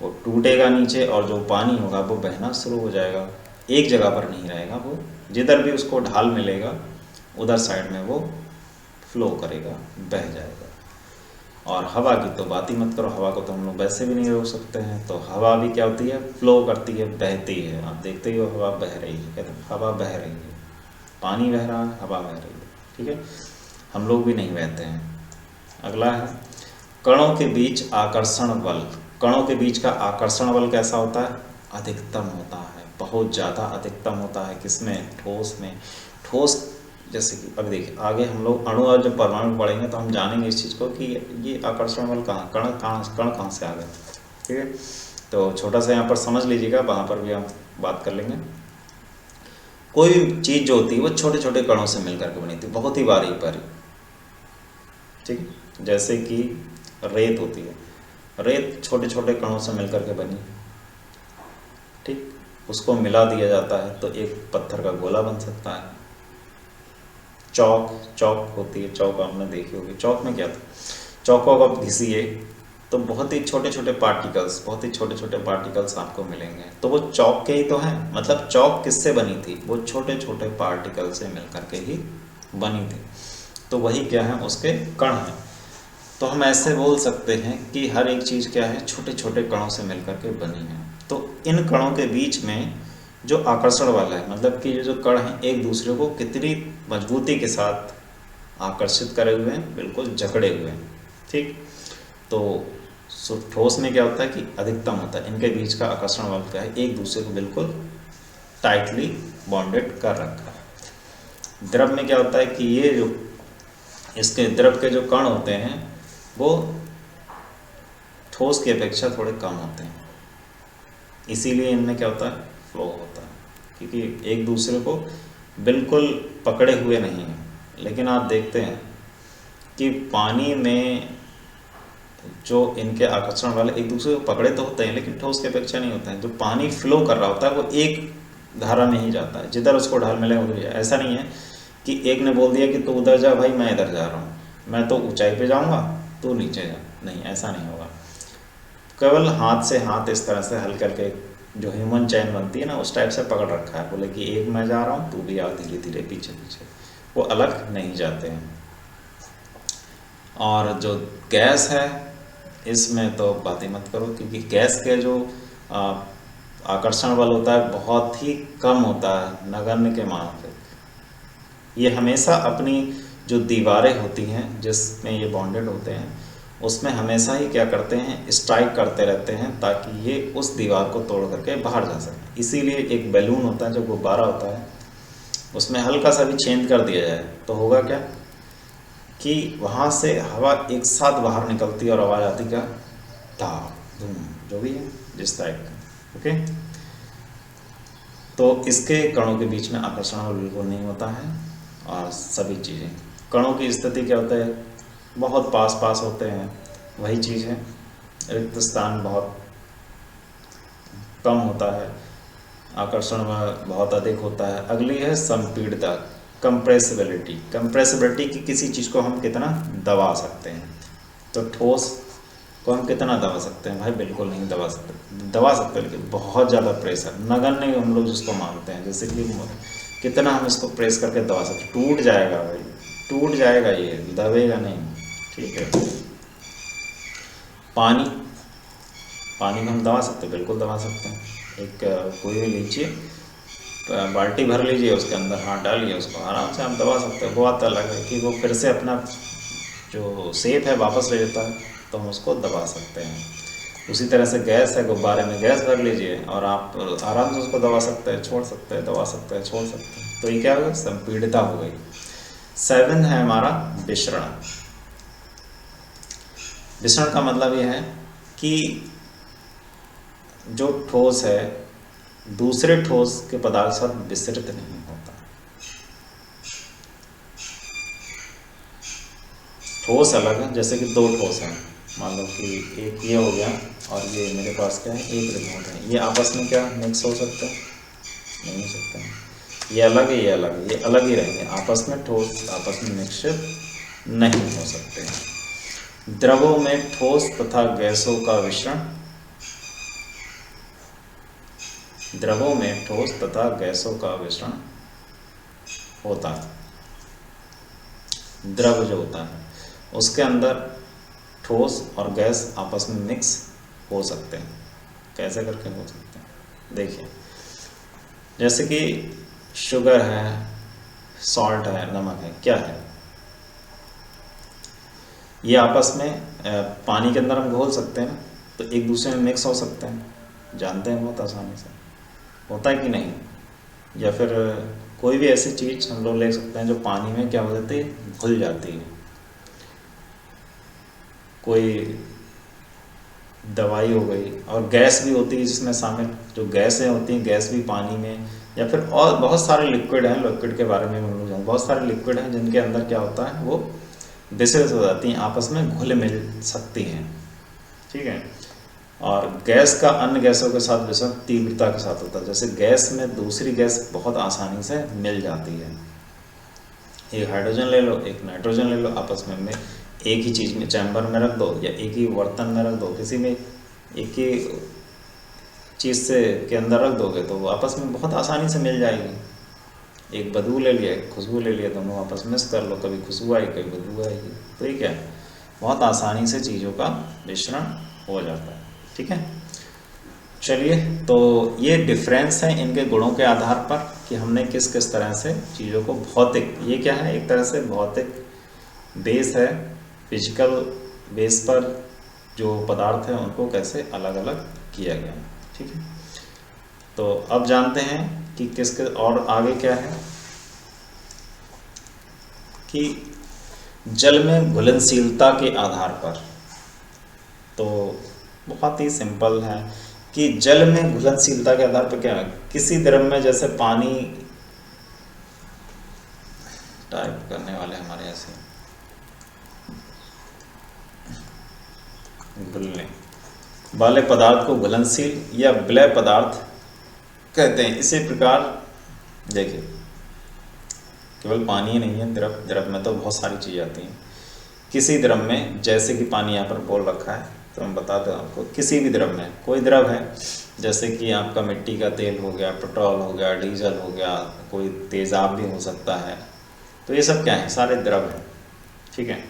वो टूटेगा नीचे और जो पानी होगा वो बहना शुरू हो जाएगा। एक जगह पर नहीं रहेगा, वो जिधर भी उसको ढाल मिलेगा उधर साइड में वो फ्लो करेगा, बह जाएगा। और हवा की तो बात ही मत करो, हवा को तो हम लोग वैसे भी नहीं रोक सकते हैं। तो हवा भी क्या होती है? फ्लो करती है, बहती है। आप देखते ही हो हवा बह रही है, कहते हैं हवा बह रही है। पानी बह रहा है, हवा बह रही है। ठीक है, हम लोग भी नहीं बहते हैं। अगला है कणों के बीच आकर्षण बल। कणों के बीच का आकर्षण बल कैसा होता है? अधिकतम होता है, बहुत ज़्यादा अधिकतम होता है। किसमें? ठोस में। ठोस जैसे कि अब देखिए आगे हम लोग अणु और जब परमाणु पढ़ेंगे तो हम जानेंगे इस चीज़ को कि ये आकर्षण बल कण कहाँ से आ गए। ठीक है, तो छोटा सा यहाँ पर समझ लीजिएगा, वहाँ पर भी हम बात कर लेंगे। कोई भी चीज़ जो होती है वो छोटे छोटे कणों से मिलकर के बनी थी, बहुत ही बारीक बारीक। ठीक, जैसे कि रेत होती है, रेत छोटे छोटे कणों से मिलकर के बनी। ठीक, उसको मिला दिया जाता है तो एक पत्थर का गोला बन सकता है। चौक होती है, चौक आपने देखी होगी। चौक में क्या था? चौक को आप घिसिए तो बहुत ही छोटे छोटे पार्टिकल्स, बहुत ही छोटे छोटे पार्टिकल्स आपको मिलेंगे। तो वो चौक के ही तो हैं। मतलब चौक किससे बनी थी? वो छोटे छोटे पार्टिकल से मिलकर के ही बनी थी। तो वही क्या है? उसके कण हैं। तो हम ऐसे बोल सकते हैं कि हर एक चीज़ क्या है? छोटे छोटे कणों से मिलकर के बनी है। तो इन कणों के बीच में जो आकर्षण वाला है, मतलब कि ये जो कण हैं एक दूसरे को कितनी मजबूती के साथ आकर्षित करे हुए हैं, बिल्कुल जकड़े हुए हैं। ठीक, तो ठोस में क्या होता है कि अधिकतम होता है। इनके बीच का आकर्षण बल क्या है? एक दूसरे को बिल्कुल टाइटली बॉन्डेड कर रखा है। द्रव में क्या होता है कि ये जो इसके द्रव के जो कण होते हैं वो ठोस की अपेक्षा थोड़े कम होते हैं, इसीलिए इनमें क्या होता है? फ्लो होता है, क्योंकि एक दूसरे को बिल्कुल पकड़े हुए नहीं हैं। लेकिन आप देखते हैं कि पानी में जो इनके आकर्षण वाले एक दूसरे को पकड़े तो होते हैं, लेकिन ठोस की अपेक्षा नहीं होते हैं। जो पानी फ्लो कर रहा होता है वो एक धारा में ही जाता है, जिधर उसको ढाल मिले उधर जाए। ऐसा नहीं है कि एक ने बोल दिया कि तू उधर जा भाई, मैं इधर जा रहा हूँ, मैं तो ऊंचाई पे जाऊँगा तू नीचे जा। नहीं, ऐसा नहीं होगा। केवल हाथ से हाथ इस तरह से हल करके जो ह्यूमन चैन बनती है ना, उस टाइप से पकड़ रखा है। बोले कि एक मैं जा रहा हूँ, तू भी आ धीरे धीरे पीछे पीछे, वो अलग नहीं जाते हैं। और जो गैस है इसमें तो बात ही मत करो, क्योंकि गैस के जो आकर्षण बल होता है बहुत ही कम होता है, नगण्य के माफिक। ये हमेशा अपनी जो दीवारें होती हैं जिसमें ये बॉन्डेड होते हैं उसमें हमेशा ही क्या करते हैं, स्ट्राइक करते रहते हैं ताकि ये उस दीवार को तोड़ करके बाहर जा सके। इसीलिए एक बैलून होता है जो गुब्बारा होता है, उसमें हल्का सा भी छेद कर दिया जाए तो होगा क्या कि वहाँ से हवा एक साथ बाहर निकलती है और आवाज़ आती क्या, धाम धूम, जो भी है जिस टाइप का। ओके, तो इसके कणों के बीच में आकर्षण बल बिल्कुल नहीं होता है। और सभी चीज़ें, कणों की स्थिति क्या होता है, बहुत पास पास होते हैं, वही चीज़ है। रिक्त स्थान बहुत कम होता है, आकर्षण बहुत अधिक होता है। अगली है संपीड़ितता, कंप्रेसिबिलिटी। कंप्रेसिबिलिटी की किसी चीज़ को हम कितना दबा सकते हैं, तो ठोस को हम कितना दबा सकते हैं भाई, बिल्कुल नहीं दबा सकते। दबा सकते लेकिन बहुत ज़्यादा प्रेशर, नगण्य हम लोग जिसको मानते हैं, जैसे कि कितना हम इसको प्रेस करके दबा सकते, टूट जाएगा भाई, टूट जाएगा, ये दबेगा नहीं। ठीक है, पानी, पानी को हम दबा सकते, बिल्कुल दबा सकते हैं। एक कोई भी लीजिए, बाल्टी भर लीजिए, उसके अंदर हाथ डालिए, उसको आराम से हम दबा सकते हैं। वो बात अलग है कि वो फिर से अपना जो शेप है वापस ले लेता है, तो हम उसको दबा सकते हैं। उसी तरह से गैस है, गुब्बारे में गैस भर लीजिए और आप आराम से उसको दबा सकते हैं, छोड़ सकते हैं, दबा सकते हैं, छोड़ सकते हैं। तो ये क्या होगा, संपीड़ितता हो गई। 7 है हमारा विसरण। विसरण का मतलब ये है कि जो ठोस है दूसरे ठोस के पदार्थ से विसरित नहीं होता। ठोस अलग है, जैसे कि दो ठोस हैं, मान लो कि एक ये हो गया और ये मेरे पास क्या है, एक रिमोट है, ये आपस में क्या मिक्स हो सकता है, नहीं हो सकता है। ये अलग है, ये अलग है, ये अलग ही रहेंगे, आपस में ठोस आपस में मिक्सचर नहीं हो सकते हैं। द्रवों में ठोस तथा गैसों का मिश्रण, द्रवों में ठोस तथा गैसों का मिश्रण होता है। द्रव जो होता है उसके अंदर ठोस और गैस आपस में मिक्स हो सकते हैं। कैसे करके हो सकते हैं, देखिए, जैसे कि शुगर है, सॉल्ट है, नमक है, क्या है, ये आपस में पानी के अंदर हम घोल सकते हैं, तो एक दूसरे में मिक्स हो सकते हैं, जानते हैं बहुत आसानी से, होता है कि नहीं। या फिर कोई भी ऐसी चीज़ हम लोग ले सकते हैं जो पानी में क्या हो जाती है, घुल जाती है। कोई दवाई हो गई, और गैस भी होती है जिसमें शामिल, जो गैसें होती हैं, गैस भी पानी में, या फिर और बहुत सारे लिक्विड हैं, लिक्विड के बारे में हम लोग जानते, बहुत सारे लिक्विड हैं जिनके अंदर क्या होता है, वो विसरित हो जाती हैं, आपस में घुल मिल सकती हैं। ठीक है, और गैस का अन्य गैसों के साथ विसरण तीव्रता के साथ होता है। जैसे गैस में दूसरी गैस बहुत आसानी से मिल जाती है, एक हाइड्रोजन ले लो, एक नाइट्रोजन ले लो, आपस में एक ही चीज़ में चैम्बर में रख दो या एक ही बर्तन में रख दो, किसी में एक ही चीज़ से के अंदर रख दोगे तो वो आपस में बहुत आसानी से मिल जाएगी। एक बदबू ले लिया, एक खुशबू ले लिया, दोनों आपस में मिक्स कर लो, कभी खुशबू आई कभी बदबू आएगी, तो ये क्या है, बहुत आसानी से चीज़ों का मिश्रण हो जाता है। ठीक है, चलिए, तो ये डिफरेंस है इनके गुणों के आधार पर कि हमने किस किस तरह से चीज़ों को भौतिक, ये क्या है, एक तरह से भौतिक बेस है, फिजिकल बेस पर जो पदार्थ हैं उनको कैसे अलग अलग किया गया है। ठीक है, तो अब जानते हैं कि किसके, और आगे क्या है कि जल में घुलनशीलता के आधार पर, तो बहुत ही सिंपल है कि जल में घुलनशीलता के आधार पर क्या है, किसी द्रव में, जैसे पानी, टाइप करने वाले हमारे ऐसे घुलने वाले पदार्थ को घुलनशील या विलय पदार्थ कहते हैं। इसी प्रकार देखिए, केवल पानी ही नहीं है, द्रव में तो बहुत सारी चीज़ें आती हैं। किसी द्रव में, जैसे कि पानी यहाँ पर बोल रखा है, तो हम बता दें आपको, किसी भी द्रव में, कोई द्रव है जैसे कि आपका मिट्टी का तेल हो गया, पेट्रोल हो गया, डीजल हो गया, कोई तेज़ाब भी हो सकता है, तो ये सब क्या है, सारे द्रव हैं। ठीक है,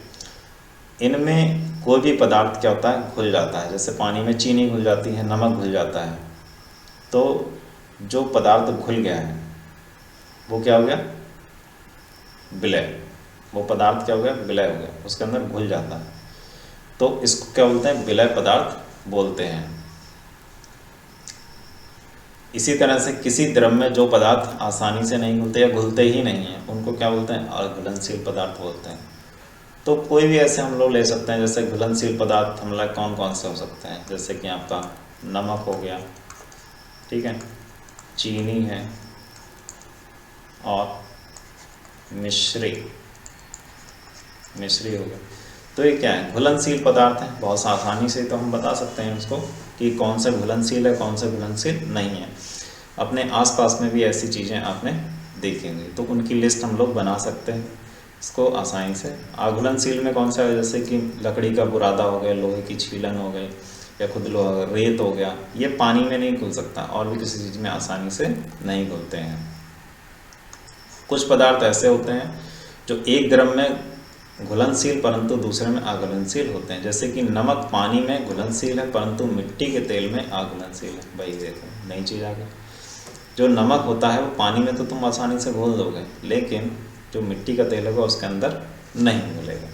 इनमें कोई भी पदार्थ क्या होता है, घुल जाता है। जैसे पानी में चीनी घुल जाती है, नमक घुल जाता है, तो जो पदार्थ घुल गया है वो क्या हो गया, विलय। वो पदार्थ क्या हो गया, विलय हो गया, उसके अंदर घुल जाता है, तो इसको क्या बोलते हैं, विलय पदार्थ बोलते हैं। इसी तरह से किसी द्रव में जो पदार्थ आसानी से नहीं घुलते या घुलते ही नहीं हैं उनको क्या बोलते हैं, अघुलनशील पदार्थ बोलते हैं। तो कोई भी ऐसे हम लोग ले सकते हैं, जैसे घुलनशील पदार्थ हम लोग कौन कौन से हो सकते हैं, जैसे कि आपका नमक हो गया, ठीक है, चीनी है और मिश्री हो गया। तो ये क्या है, घुलनशील पदार्थ है। बहुत आसानी से तो हम बता सकते हैं उसको कि कौन सा घुलनशील है, कौन सा घुलनशील नहीं है। अपने आसपास में भी ऐसी चीज़ें आपने देखेंगे, तो उनकी लिस्ट हम लोग बना सकते हैं इसको आसानी से। अघुलनशील में कौन सा है, जैसे कि लकड़ी का बुरादा हो गया, लोहे की छीलन हो गई, या खुद रेत हो गया, ये पानी में नहीं घुल सकता और भी किसी चीज़ में आसानी से नहीं घुलते हैं। कुछ पदार्थ ऐसे होते हैं जो एक द्रव में घुलनशील परंतु दूसरे में अघुलनशील होते हैं, जैसे कि नमक पानी में घुलनशील है परंतु मिट्टी के तेल में अघुलनशील है। भाई देखो नई चीज़ आ गई, जो नमक होता है वो पानी में तो तुम आसानी से घोल दोगे, लेकिन जो मिट्टी का तेल होगा उसके अंदर नहीं घुलेगा।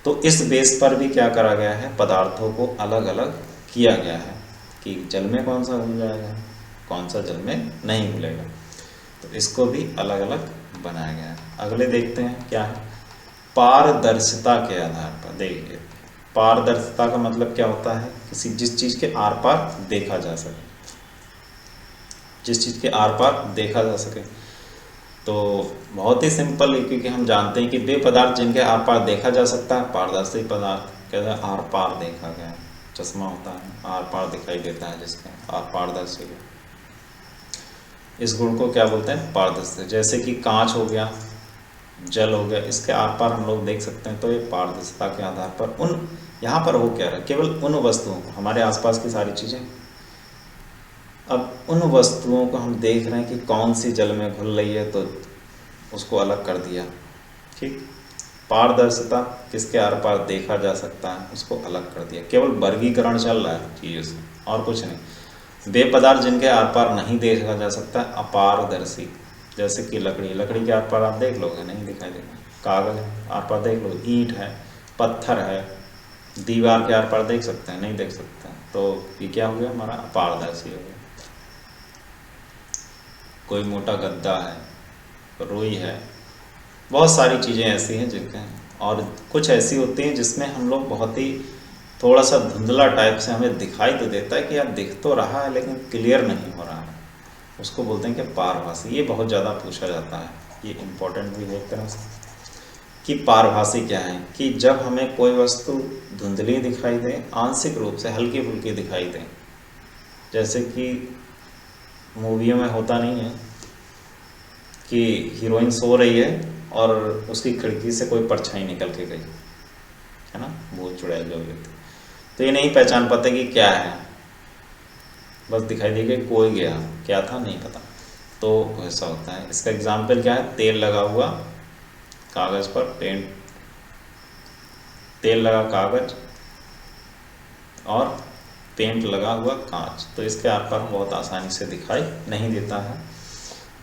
तो इस बेस पर भी क्या करा गया है, पदार्थों को अलग अलग किया गया है कि जल में कौन सा घुल जाएगा, कौन सा जल में नहीं घुलेगा, तो इसको भी अलग अलग बनाया गया है। अगले देखते हैं क्या है, पारदर्शिता के आधार पर। देखिए पारदर्शिता का मतलब क्या होता है, किसी जिस चीज़ के आर पार देखा जा सके, जिस चीज़ के आर पार देखा जा सके। तो बहुत ही सिंपल है, क्योंकि हम जानते हैं कि वे पदार्थ जिनके आर पार देखा जा सकता है पारदर्शी पदार्थ, कहते हैं आर पार देखा गया है। चश्मा होता है आर पार दिखाई देता है, जिसके आर पारदर्शी है, इस गुण को क्या बोलते हैं, पारदर्शी। जैसे कि कांच हो गया, जल हो गया, इसके आर पार हम लोग देख सकते हैं, तो ये पारदर्शिता के आधार पर उन यहाँ पर हो क्या रहा है, केवल उन वस्तुओं को, हमारे आसपास की सारी चीज़ें, अब उन वस्तुओं को हम देख रहे हैं कि कौन सी जल में घुल रही है, तो उसको अलग कर दिया, ठीक। पारदर्शिता किसके आर पार देखा जा सकता है, उसको अलग कर दिया, केवल वर्गीकरण चल रहा है चीज़ों से और कुछ नहीं। वे पदार्थ जिनके आर पार नहीं देखा जा सकता, अपारदर्शी, जैसे कि लकड़ी के आर पार आप देख लोगे, नहीं दिखाई देगा। कागज आर पार देख लो, ईंट है, पत्थर है, दीवार के आर पार देख सकते हैं, नहीं देख सकते हैं, तो ये क्या हो गया, हमारा अपारदर्शी हो गया। कोई मोटा गद्दा है, रुई है, बहुत सारी चीज़ें ऐसी हैं जिनके, और कुछ ऐसी होती हैं जिसमें हम लोग बहुत ही थोड़ा सा धुंधला टाइप से हमें दिखाई तो देता है कि यार दिख तो रहा है लेकिन क्लियर नहीं हो रहा है, उसको बोलते हैं कि पारभासी। ये बहुत ज़्यादा पूछा जाता है, ये इम्पोर्टेंट भी है एक तरह से कि पारभासी क्या है, कि जब हमें कोई वस्तु धुंधली दिखाई दे, आंशिक रूप से हल्की फुल्की दिखाई दे, जैसे कि मूवियों में होता नहीं है कि हीरोइन सो रही है और उसकी खिड़की से कोई परछाई निकल के गई है ना, भूत चुड़ैल जो भी, तो ये नहीं पहचान पाते कि क्या है, बस दिखाई दे कि कोई गया, क्या था नहीं पता, तो ऐसा होता है। इसका एग्जाम्पल क्या है, तेल लगा हुआ कागज़ पर, तेल लगा कागज और पेंट लगा हुआ कांच, तो इसके आर पार बहुत आसानी से दिखाई नहीं देता है,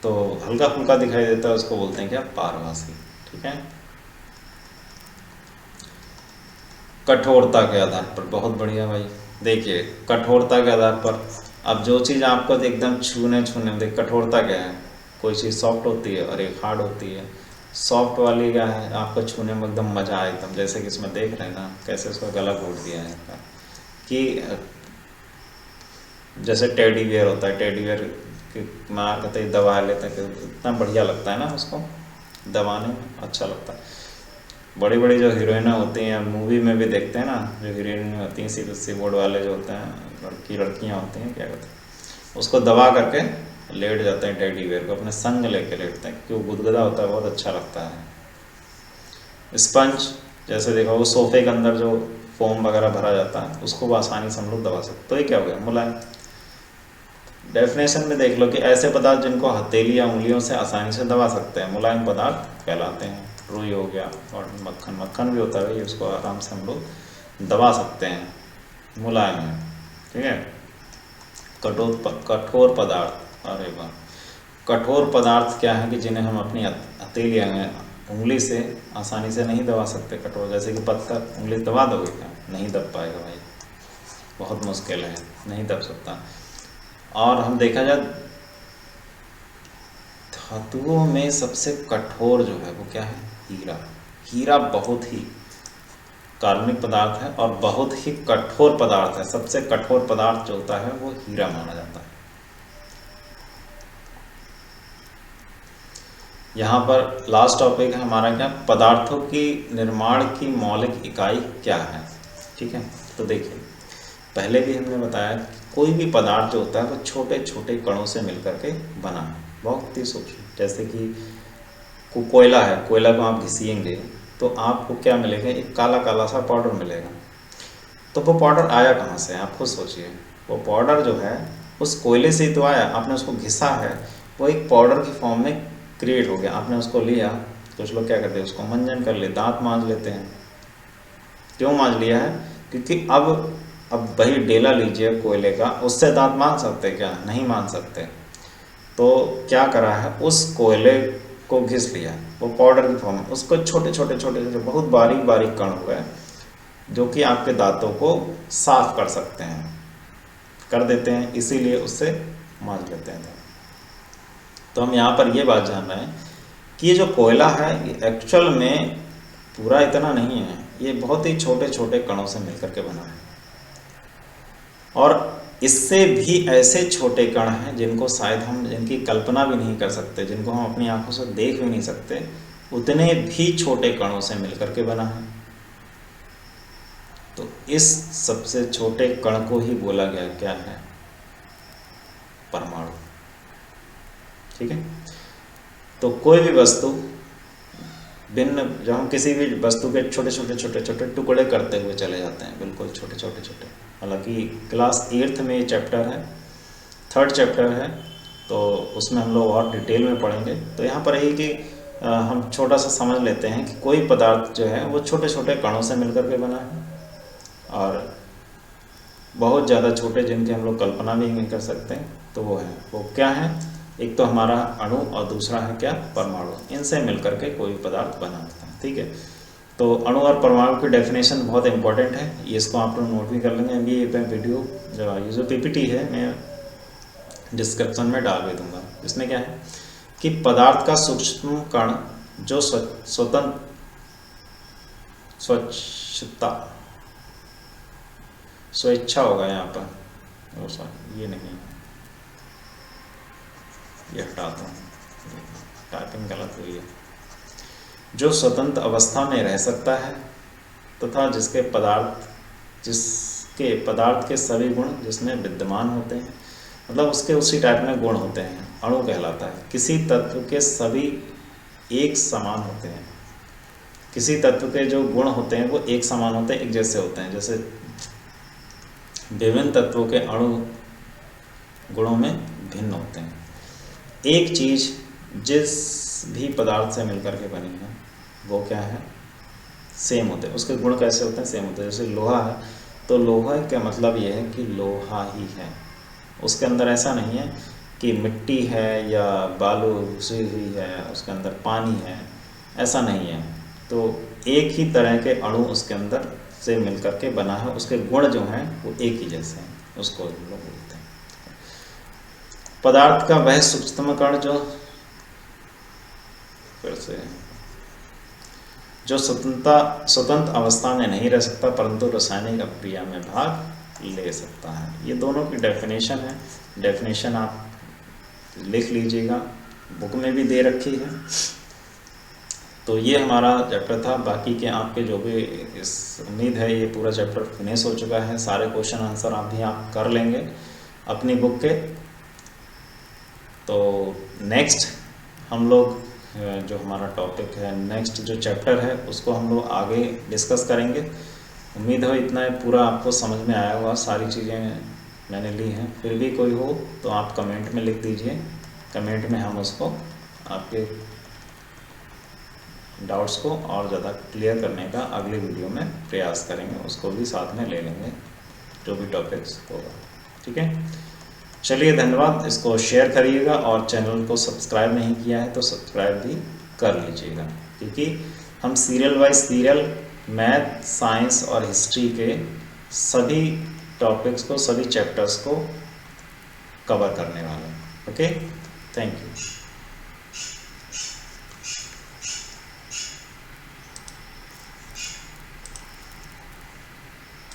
तो हल्का फुल्का दिखाई देता है, उसको बोलते हैं क्या, पारभासी, ठीक है। कठोरता के आधार पर, बहुत बढ़िया भाई, देखिए कठोरता के आधार पर, अब जो चीज़ आपको एकदम छूने देख, कठोरता क्या है, कोई चीज़ सॉफ्ट होती है और एक हार्ड होती है। सॉफ्ट वाली क्या है, आपको छूने में एकदम मज़ा आए एकदम, जैसे कि इसमें देख रहे हैं ना कैसे उसका गला घोट दिया है कि जैसे टेडी बियर होता है, टेडी बियर की मार कहते हैं दबा लेते हैं, इतना बढ़िया लगता है ना उसको दबाने में, अच्छा लगता है। बड़ी बड़ी जो हीरोइनें होती हैं, मूवी में भी देखते हैं ना, जो हीरोइन होती हैं सी बोर्ड वाले जो होते हैं, लड़कियाँ होती हैं, क्या कहते हैं, उसको दबा करके लेट जाते हैं, टेडी बियर को अपने संग लेके लेटते हैं, क्योंकि वो गुदगुदा होता है, बहुत अच्छा लगता है। स्पंज जैसे देखा, वो सोफे के अंदर जो फोम वगैरह भरा जाता है, उसको वो आसानी से हम लोग दबा सकते, तो ये क्या हो गया, मुलायम। डेफिनेशन में देख लो कि ऐसे पदार्थ जिनको हथेली या उंगलियों से आसानी से दबा सकते हैं मुलायम पदार्थ कहलाते हैं। रुई हो गया, और मक्खन भी होता है, ये उसको आराम से हम लोग दबा सकते हैं, मुलायम है, ठीक है। कठोर पदार्थ। अरे वाह, कठोर पदार्थ क्या है कि जिन्हें हम अपनी हथेली उंगली से आसानी से नहीं दबा सकते। कठोर जैसे कि पत्थर, उंगली दबा दोगे क्या? नहीं दब पाएगा भाई, बहुत मुश्किल है, नहीं दब सकता। और हम देखा जाए धातुओं में सबसे कठोर जो है वो क्या है? हीरा। हीरा बहुत ही कार्बनिक पदार्थ है और बहुत ही कठोर पदार्थ है। सबसे कठोर पदार्थ जो होता है वो हीरा माना जाता है। यहाँ पर लास्ट टॉपिक है हमारा क्या? पदार्थों की निर्माण की मौलिक इकाई क्या है। ठीक है, तो देखिए पहले भी हमने बताया कि कोई भी पदार्थ जो होता है वो छोटे छोटे कणों से मिलकर के बना है, बहुत ही सूक्ष्म। जैसे कि कोयला है, कोयला को आप घिसिएंगे तो आपको क्या मिलेगा? एक काला काला सा पाउडर मिलेगा। तो वो पाउडर आया कहाँ से? आप खुद सोचिए। वो पाउडर जो है उस कोयले से ही तो आया, आपने उसको घिसा है, वो एक पाउडर की फॉर्म में क्रिएट हो गया। आपने उसको लिया, कुछ लोग क्या करते हैं उसको मंजन कर ले, दांत मांज लेते हैं। क्यों मांज लिया है? क्योंकि अब वही डेला लीजिए कोयले का, उससे दांत मांज सकते क्या? नहीं मांज सकते। तो क्या करा है, उस कोयले को घिस लिया, वो पाउडर की फॉर्म में, उसको छोटे छोटे छोटे छोटे बहुत बारीक बारीक कण हुए जो कि आपके दांतों को साफ कर सकते हैं, कर देते हैं, इसीलिए उससे मांज लेते हैं। तो हम यहाँ पर ये बात जान रहे हैं कि ये जो कोयला है ये एक्चुअल में पूरा इतना नहीं है, ये बहुत ही छोटे छोटे कणों से मिलकर के बना है। और इससे भी ऐसे छोटे कण हैं जिनको शायद हम, जिनकी कल्पना भी नहीं कर सकते, जिनको हम अपनी आंखों से देख भी नहीं सकते, उतने भी छोटे कणों से मिलकर के बना है। तो इस सबसे छोटे कण को ही बोला गया क्या है? परमाणु। ठीक है, तो कोई भी वस्तु भिन्न, जब हम किसी भी वस्तु के छोटे छोटे छोटे छोटे टुकड़े करते हुए चले जाते हैं, बिल्कुल छोटे छोटे छोटे। हालांकि क्लास 8th में ये चैप्टर है, 3rd चैप्टर है, तो उसमें हम लोग और डिटेल में पढ़ेंगे। तो यहाँ पर यही कि हम छोटा सा समझ लेते हैं कि कोई पदार्थ जो है वो छोटे छोटे कणों से मिलकर के बना है, और बहुत ज़्यादा छोटे जिनकी हम लोग कल्पना भी नहीं कर सकते। तो वो क्या है? एक तो हमारा अणु और दूसरा है क्या? परमाणु। इनसे मिलकर के कोई पदार्थ बना होता है। ठीक है, तो अणु और परमाणु की डेफिनेशन बहुत इंपॉर्टेंट है, ये इसको आप लोग नोट भी कर लेंगे। ये वीडियो ये जो पीपीटी है मैं डिस्क्रिप्शन में डाल भी दूंगा। इसमें क्या है कि पदार्थ का सूक्ष्म कण जो स्वेच्छा होगा यहाँ पर, सॉरी ये नहीं, ये हटाता हूँ, टाइपिंग गलत हुई है। जो स्वतंत्र अवस्था में रह सकता है तथा जिसके पदार्थ के सभी गुण जिसमें विद्यमान होते हैं, मतलब उसके उसी टाइप में गुण होते हैं, अणु कहलाता है। किसी तत्व के सभी एक समान होते हैं, किसी तत्व के जो गुण होते हैं वो एक समान होते हैं, एक जैसे होते हैं। जैसे विभिन्न तत्वों के अणु गुणों में भिन्न होते हैं। एक चीज जिस भी पदार्थ से मिलकर के बनी है वो क्या है? सेम होते हैं। उसके गुण कैसे होते हैं? सेम होते हैं। जैसे लोहा है, तो लोहा का मतलब ये है कि लोहा ही है, उसके अंदर ऐसा नहीं है कि मिट्टी है या बालू घुसी हुई है, उसके अंदर पानी है, ऐसा नहीं है। तो एक ही तरह के अणु उसके अंदर से मिलकर के बना है, उसके गुण जो हैं वो एक ही जैसे हैं, उसको हम लोग बोलते हैं। पदार्थ का वह सूक्ष्मतम कण जो स्वतंत्र अवस्था में नहीं रह सकता परंतु रासायनिक अभिक्रिया में भाग ले सकता है। ये दोनों की डेफिनेशन है, डेफिनेशन आप लिख लीजिएगा, बुक में भी दे रखी है। तो ये हमारा चैप्टर था। बाकी के आपके जो भी उम्मीद है ये पूरा चैप्टर फिनिश हो चुका है। सारे क्वेश्चन आंसर आप कर लेंगे अपनी बुक के। तो नेक्स्ट हम लोग जो हमारा टॉपिक है, नेक्स्ट जो चैप्टर है उसको हम लोग आगे डिस्कस करेंगे। उम्मीद है इतना पूरा आपको समझ में आया होगा, सारी चीज़ें मैंने ली हैं। फिर भी कोई हो तो आप कमेंट में लिख दीजिए, कमेंट में हम उसको आपके डाउट्स को और ज़्यादा क्लियर करने का अगले वीडियो में प्रयास करेंगे, उसको भी साथ में ले लेंगे जो भी टॉपिक्स होगा। ठीक है, चलिए धन्यवाद, इसको शेयर करिएगा और चैनल को सब्सक्राइब नहीं किया है तो सब्सक्राइब भी कर लीजिएगा, क्योंकि हम serial bye serial math, science और हिस्ट्री के सभी टॉपिक्स को, सभी चैप्टर्स को कवर करने वाले हैं। Okay, thank you.